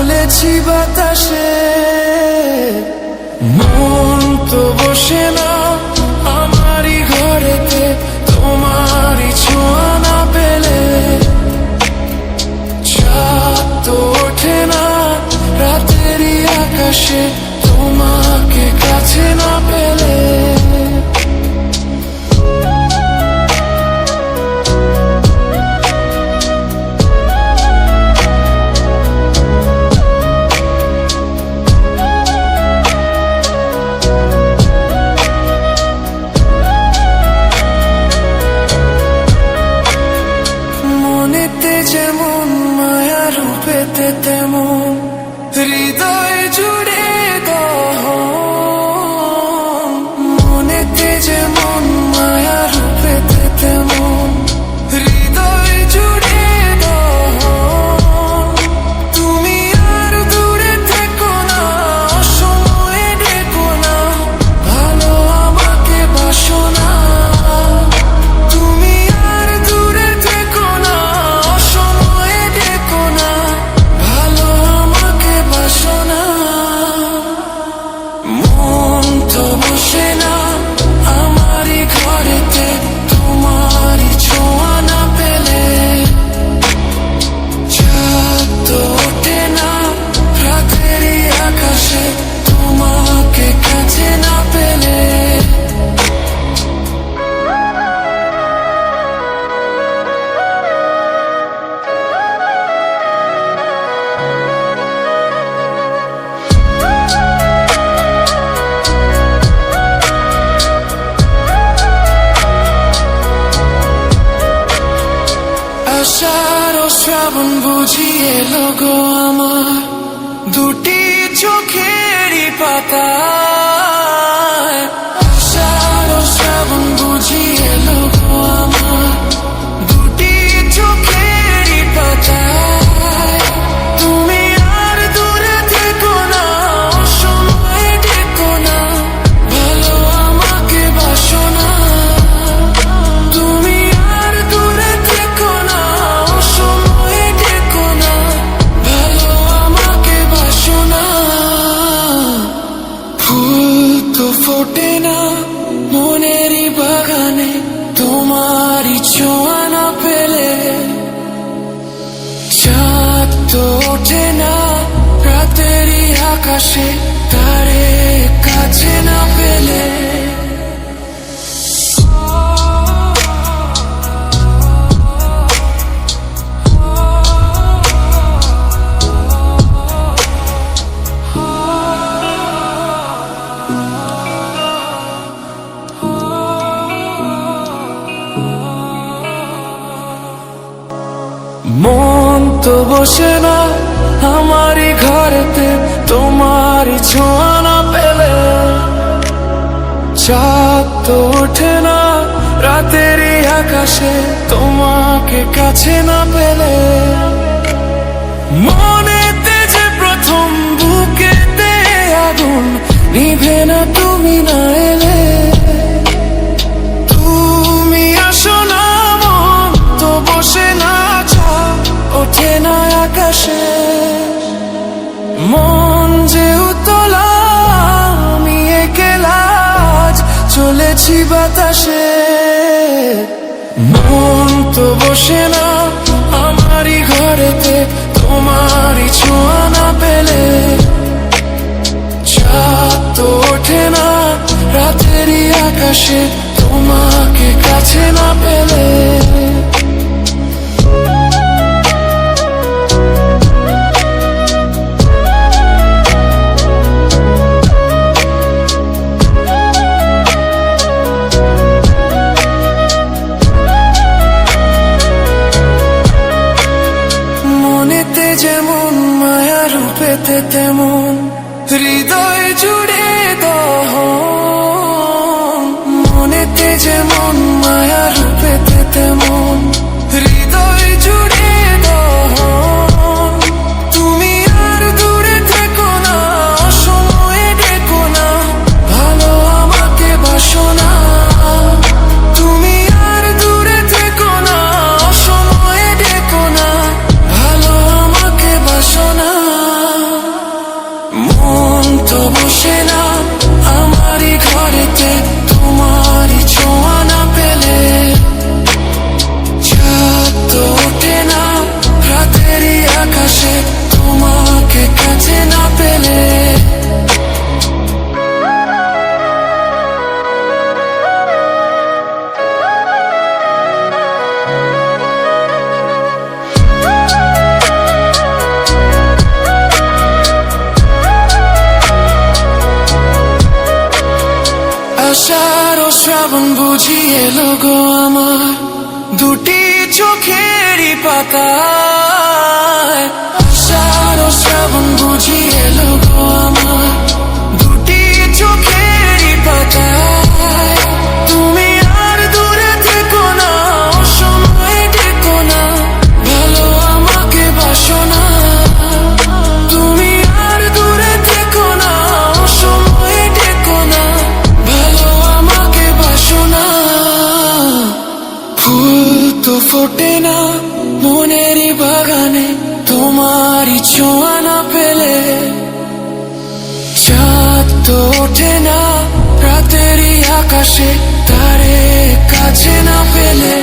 চলেছি বাতাসে। মন তো বসে না আমারই ঘরেতে, তোমারই ছোঁয়া না পেলে। চাঁদ তো ওঠে না রাতেরই আকাশে, তোমাকে কাছে না পেলে। যেমন মায়া রূপেতে তেমন হৃদয় জুড়ে দহন। মনেতে যেমন মায়া রূপেতে তেমন হৃদয় জুড়ে দহন। তুমি আর দূরে থেকো না, অসময়ে ডেকো না, ভালো আমাকে বাসো না। তুমি আর দূরে থেকো না, ভালো আমাকে বাসো না। মন তো বসে না আমারই ঘরেতে, তোমারই ছোঁয়া না পেলে। চাঁদ তো ওঠে না রাতেরই আকাশে, তোমাকে কাছে না পেলে। আষাঢ় ও শ্রাবণ বুঝি এলো গো আমার দুটি চোখেরই পাতায়। আষাঢ় ও শ্রাবণ বুঝি এলো গো আমার দুটি চোখেরই পাতায়। তুমি আর দূরে থেকো না, অসময়ে ডেকো না, ভালো আমাকে বাসো না। তুমি আর দূরে থেকো না, অসময়ে ডেকো না, ভালো আমাকে বাসো না। ফুল তো ফোটে না মনেরই বাগানে, তোমারই ছোঁয়া না পেলে। চাঁদ তো ওঠে না রাতেরই আকাশে, তারে কাছে না পেলে। মন তো বসে না আমারই ঘরেতে, তোমারই ছোঁয়া না পেলে। চাঁদ তো ওঠে না রাতেরই আকাশে, তোমাকে কাছে না পেলে। মনেতে যে প্রথম বুকেতে আগুন, নিভে না তুমি না এলে। তুমি আসো না, মন তো বসে না, ওঠে না আকাশে। মন যে উতলা আমি একলা, চলেছি বাতাসে। মন তো বসে না আমারই ঘরেতে, তোমারই ছোঁয়া না পেলে। চাঁদ তো ওঠে না রাতেরই আকাশে, তোমাকে কাছে না পেলে। যেমন মায়া রূপেতে তেমন হৃদয় জুড়ে দহন। মনেতে যেমন মায়া রূপেতে তেমন হৃদয় জুড়ে দহন। তুমি আর দূরে থেকো না, অসময়ে ডেকো না, ভালো আমাকে বাসো না। তুমি আর দূরে থেকো না, অসময়ে ডেকো না, ভালো আমাকে বাসো না। শ্রাবণ বুঝি এলো গো আমার দুটি চোখেরই পাতায়। আষাঢ় শ্রাবণ বুঝি এলো গো আমার দুটি চোখেরই পাতায়। তুমি আর দূরে থেকো না, অসময়ে ডেকো না, ভালো আমাকে বাসো না। তুমি আর দূরে থেকো না, অসময়ে ডেকো না, ভালো আমাকে বাসো না। ফুল তো ফোটে না মনেরই বাগানে তোমারই ছোঁয়া না পেলে, চাঁদ তো ওঠে না রাতেরই আকাশে তারে কাছে না পেলে।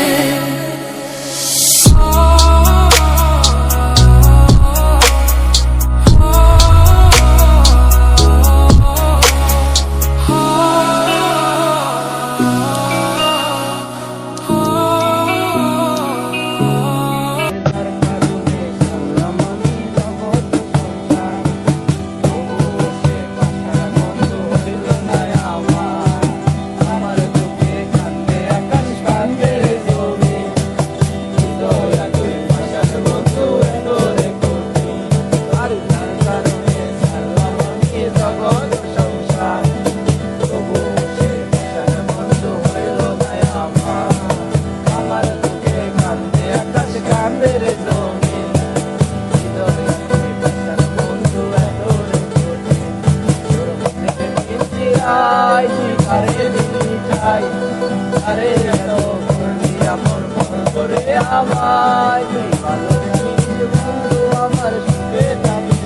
আরে এত করলি আপন মন করে আমায়, তুই ভালো জানিস বন্ধু আমার সুখে থাকিস।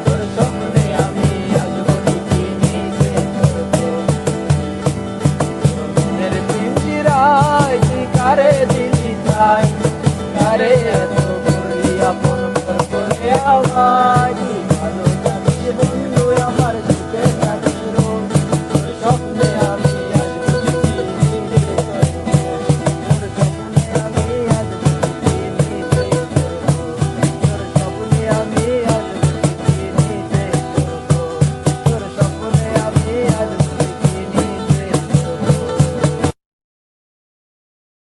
তোর স্বপ্নে আমি আসবো ঠিকই নিতে করবো। মনের পিঞ্জিরায় তুই কারে দিলি চাই, আরে এত করলি আপন মন করে আমায়।